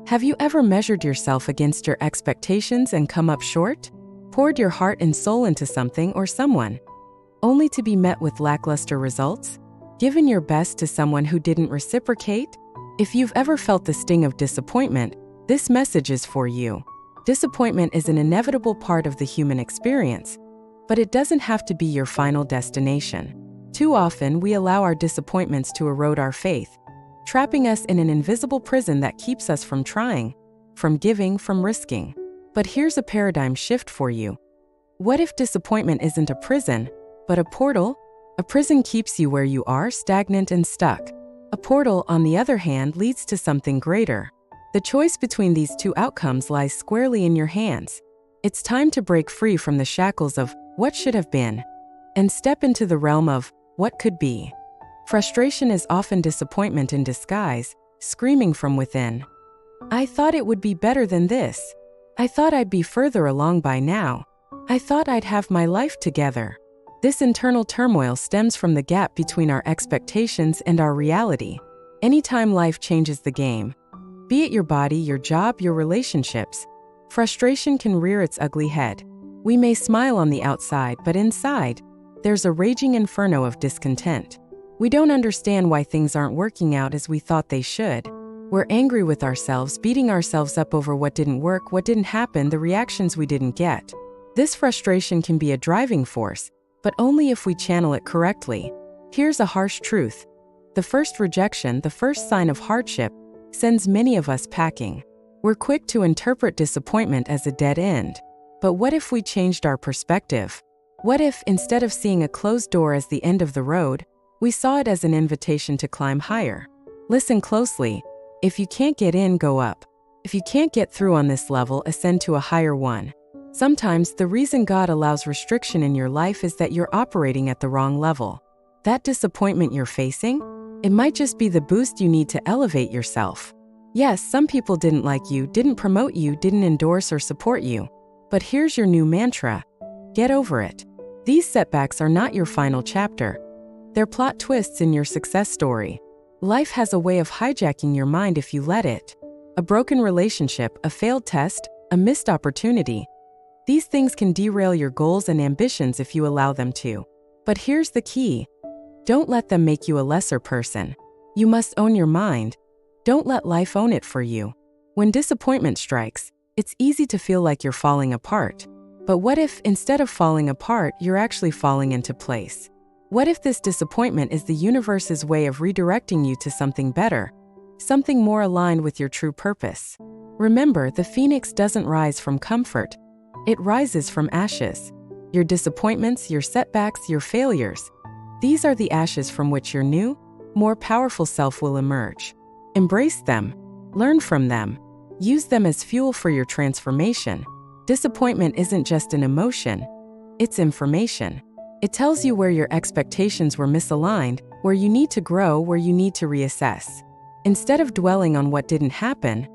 Have you ever measured yourself against your expectations and come up short? Poured your heart and soul into something or someone, only to be met with lackluster results? Given your best to someone who didn't reciprocate? If you've ever felt the sting of disappointment, this message is for you. Disappointment is an inevitable part of the human experience, but it doesn't have to be your final destination. Too often, we allow our disappointments to erode our faith, trapping us in an invisible prison that keeps us from trying, from giving, from risking. But here's a paradigm shift for you. What if disappointment isn't a prison, but a portal? A prison keeps you where you are, stagnant and stuck. A portal, on the other hand, leads to something greater. The choice between these two outcomes lies squarely in your hands. It's time to break free from the shackles of what should have been and step into the realm of what could be. Frustration is often disappointment in disguise, screaming from within. I thought it would be better than this. I thought I'd be further along by now. I thought I'd have my life together. This internal turmoil stems from the gap between our expectations and our reality. Anytime life changes the game, be it your body, your job, your relationships, frustration can rear its ugly head. We may smile on the outside, but inside, there's a raging inferno of discontent. We don't understand why things aren't working out as we thought they should. We're angry with ourselves, beating ourselves up over what didn't work, what didn't happen, the reactions we didn't get. This frustration can be a driving force, but only if we channel it correctly. Here's a harsh truth. The first rejection, the first sign of hardship, sends many of us packing. We're quick to interpret disappointment as a dead end. But what if we changed our perspective? What if, instead of seeing a closed door as the end of the road, we saw it as an invitation to climb higher? Listen closely. If you can't get in, go up. If you can't get through on this level, ascend to a higher one. Sometimes the reason God allows restriction in your life is that you're operating at the wrong level. That disappointment you're facing, it might just be the boost you need to elevate yourself. Yes, some people didn't like you, didn't promote you, didn't endorse or support you. But here's your new mantra. Get over it. These setbacks are not your final chapter. They're plot twists in your success story. Life has a way of hijacking your mind if you let it. A broken relationship, a failed test, a missed opportunity. These things can derail your goals and ambitions if you allow them to. But here's the key. Don't let them make you a lesser person. You must own your mind. Don't let life own it for you. When disappointment strikes, it's easy to feel like you're falling apart. But what if, instead of falling apart, you're actually falling into place? What if this disappointment is the universe's way of redirecting you to something better, something more aligned with your true purpose? Remember, the phoenix doesn't rise from comfort. It rises from ashes. Your disappointments, your setbacks, your failures. These are the ashes from which your new, more powerful self will emerge. Embrace them. Learn from them. Use them as fuel for your transformation. Disappointment isn't just an emotion. It's information. It tells you where your expectations were misaligned, where you need to grow, where you need to reassess. Instead of dwelling on what didn't happen,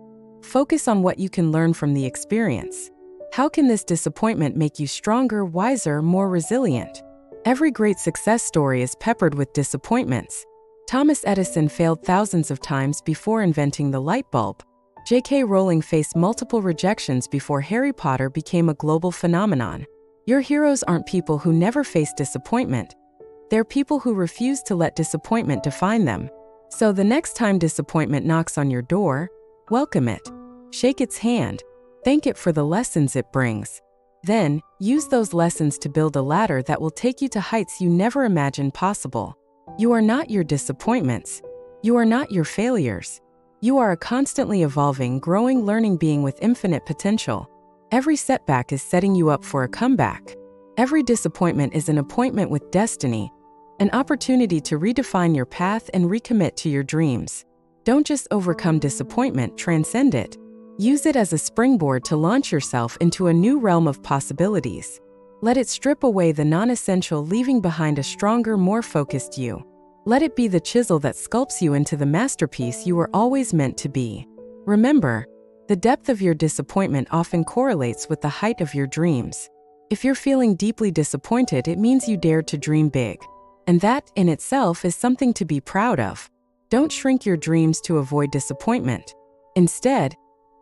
focus on what you can learn from the experience. How can this disappointment make you stronger, wiser, more resilient? Every great success story is peppered with disappointments. Thomas Edison failed thousands of times before inventing the light bulb. J.K. Rowling faced multiple rejections before Harry Potter became a global phenomenon. Your heroes aren't people who never face disappointment. They're people who refuse to let disappointment define them. So the next time disappointment knocks on your door, welcome it. Shake its hand. Thank it for the lessons it brings. Then, use those lessons to build a ladder that will take you to heights you never imagined possible. You are not your disappointments. You are not your failures. You are a constantly evolving, growing, learning being with infinite potential. Every setback is setting you up for a comeback. Every disappointment is an appointment with destiny, an opportunity to redefine your path and recommit to your dreams. Don't just overcome disappointment, transcend it. Use it as a springboard to launch yourself into a new realm of possibilities. Let it strip away the non-essential, leaving behind a stronger, more focused you. Let it be the chisel that sculpts you into the masterpiece you were always meant to be. Remember, the depth of your disappointment often correlates with the height of your dreams. If you're feeling deeply disappointed, it means you dared to dream big. And that, in itself, is something to be proud of. Don't shrink your dreams to avoid disappointment. Instead,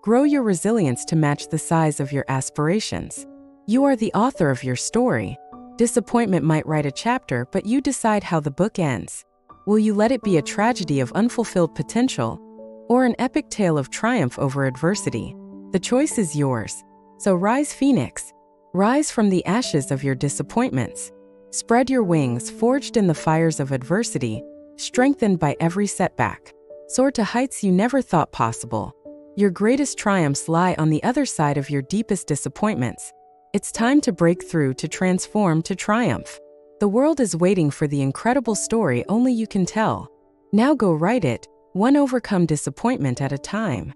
Grow your resilience to match the size of your aspirations. You are the author of your story. Disappointment might write a chapter, but you decide how the book ends. Will you let it be a tragedy of unfulfilled potential, or an epic tale of triumph over adversity? The choice is yours. So rise, Phoenix. Rise from the ashes of your disappointments. Spread your wings, forged in the fires of adversity, strengthened by every setback. Soar to heights you never thought possible. Your greatest triumphs lie on the other side of your deepest disappointments. It's time to break through, to transform, to triumph. The world is waiting for the incredible story only you can tell. Now go write it, one overcome disappointment at a time.